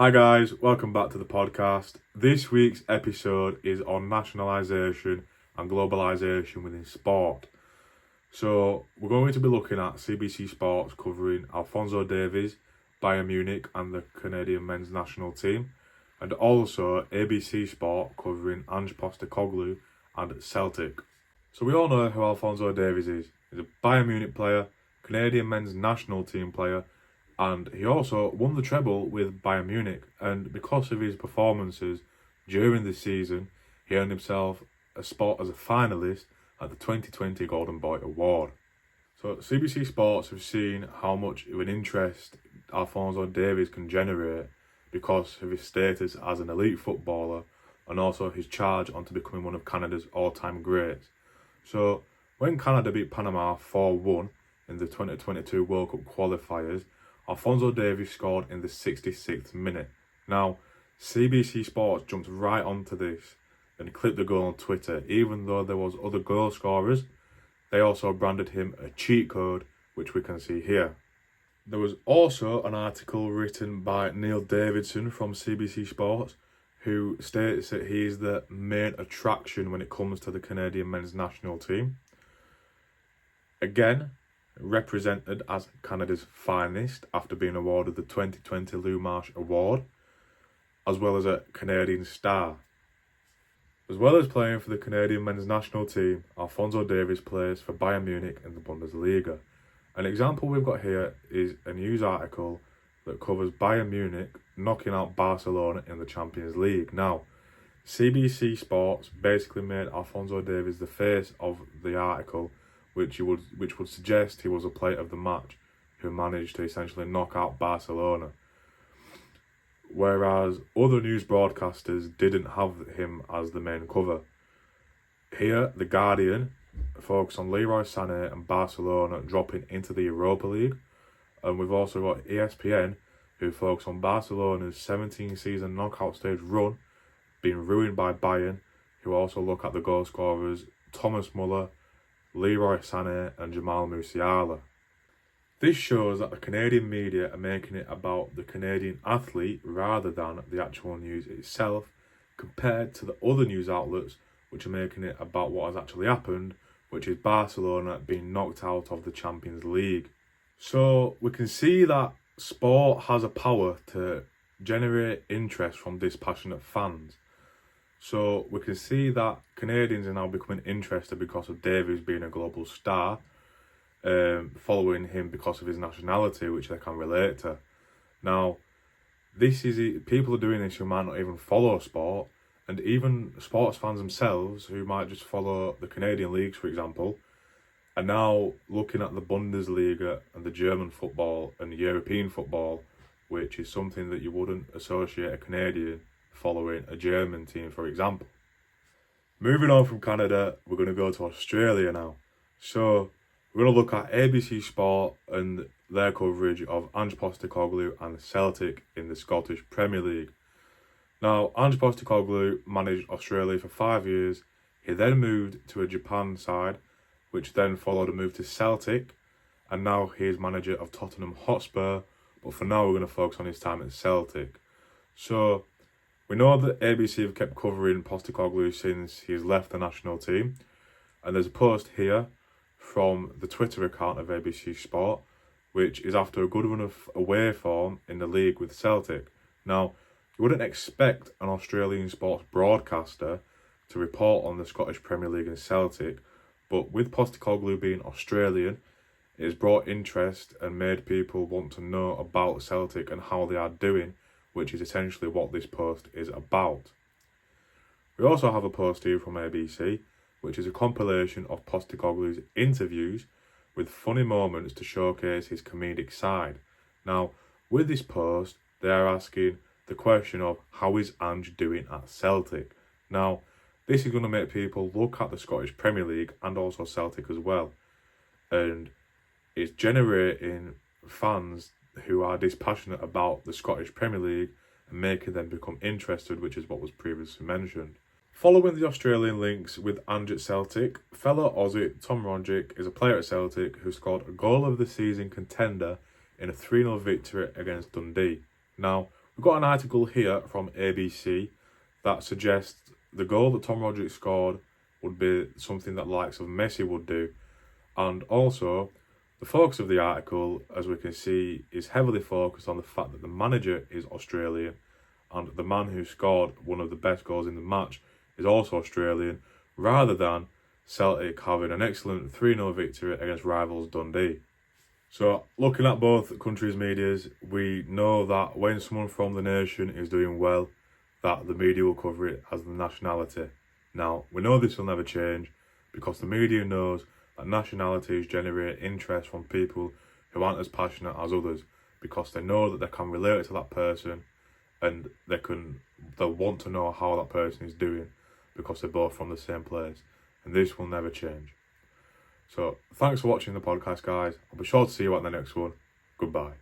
Hi guys, welcome back to the podcast. This week's episode is on nationalisation and globalisation within sport. So we're going to be looking at CBC Sports covering Alphonso Davies, Bayern Munich and the Canadian men's national team, and also ABC Sport covering Ange Postecoglou and Celtic. So we all know who Alphonso Davies is. He's a Bayern Munich player, Canadian men's national team player, and he also won the treble with Bayern Munich, and because of his performances during the season, he earned himself a spot as a finalist at the 2020 Golden Boy Award. So CBC Sports have seen how much of an interest Alphonso Davies can generate because of his status as an elite footballer and also his charge onto becoming one of Canada's all-time greats. So when Canada beat Panama 4-1 in the 2022 World Cup qualifiers, Alphonso Davies scored in the 66th minute. Now, CBC Sports jumped right onto this and clipped the goal on Twitter. Even though there was other goal scorers, they also branded him a cheat code, which we can see here. There was also an article written by Neil Davidson from CBC Sports, who states that he is the main attraction when it comes to the Canadian men's national team. Again, represented as Canada's finest after being awarded the 2020 Lou Marsh Award, as well as a Canadian star. As well as playing for the Canadian men's national team, Alphonso Davies plays for Bayern Munich in the Bundesliga. An example we've got here is a news article that covers Bayern Munich knocking out Barcelona in the Champions League. Now, CBC Sports basically made Alphonso Davies the face of the article, which would suggest he was a player of the match who managed to essentially knock out Barcelona. Whereas other news broadcasters didn't have him as the main cover. Here, The Guardian focus on Leroy Sané and Barcelona dropping into the Europa League. And we've also got ESPN who focus on Barcelona's 17-season knockout stage run being ruined by Bayern, who also look at the goal scorers Thomas Muller, Leroy Sané and Jamal Musiala. This shows that the Canadian media are making it about the Canadian athlete rather than the actual news itself, compared to the other news outlets which are making it about what has actually happened, which is Barcelona being knocked out of the Champions League. So we can see that sport has a power to generate interest from dispassionate fans. So we can see that Canadians are now becoming interested because of Davies being a global star, following him because of his nationality, which they can relate to. Now, people are doing this who might not even follow sport, and even sports fans themselves who might just follow the Canadian leagues, for example, are now looking at the Bundesliga and the German football and European football, which is something that you wouldn't associate a Canadian following a German team, for example. Moving on from Canada, we're going to go to Australia now. So we're going to look at ABC Sport and their coverage of Ange Postecoglou and Celtic in the Scottish Premier League. Now, Ange Postecoglou managed Australia for 5 years. He then moved to a Japan side, which then followed a move to Celtic, and now he is manager of Tottenham Hotspur, but for now we're going to focus on his time at Celtic. So we know that ABC have kept covering Postecoglou since he's left the national team. And there's a post here from the Twitter account of ABC Sport, which is after a good run of away form in the league with Celtic. Now, you wouldn't expect an Australian sports broadcaster to report on the Scottish Premier League and Celtic, but with Postecoglou being Australian, it has brought interest and made people want to know about Celtic and how they are doing, which is essentially what this post is about. We also have a post here from ABC, which is a compilation of Postecoglou's interviews with funny moments to showcase his comedic side. Now, with this post, they are asking the question of how is Ange doing at Celtic? Now, this is going to make people look at the Scottish Premier League and also Celtic as well. And it's generating fans who are dispassionate about the Scottish Premier League and making them become interested, which is what was previously mentioned. Following the Australian links with Ange at Celtic, fellow Aussie Tom Rodgick is a player at Celtic who scored a goal of the season contender in a 3-0 victory against Dundee. Now, We've got an article here from ABC that suggests the goal that Tom Roderick scored would be something that the likes of Messi would do. And also, the focus of the article, as we can see, is heavily focused on the fact that the manager is Australian and the man who scored one of the best goals in the match is also Australian, rather than Celtic having an excellent 3-0 victory against rivals Dundee. So, looking at both countries' medias, we know that when someone from the nation is doing well, that the media will cover it as the nationality. Now, we know this will never change because the media knows that nationalities generate interest from people who aren't as passionate as others, because they know that they can relate to that person and they'll want to know how that person is doing because they're both from the same place, and this will never change. So thanks for watching the podcast, guys. I'll be sure to see you at the next one. Goodbye.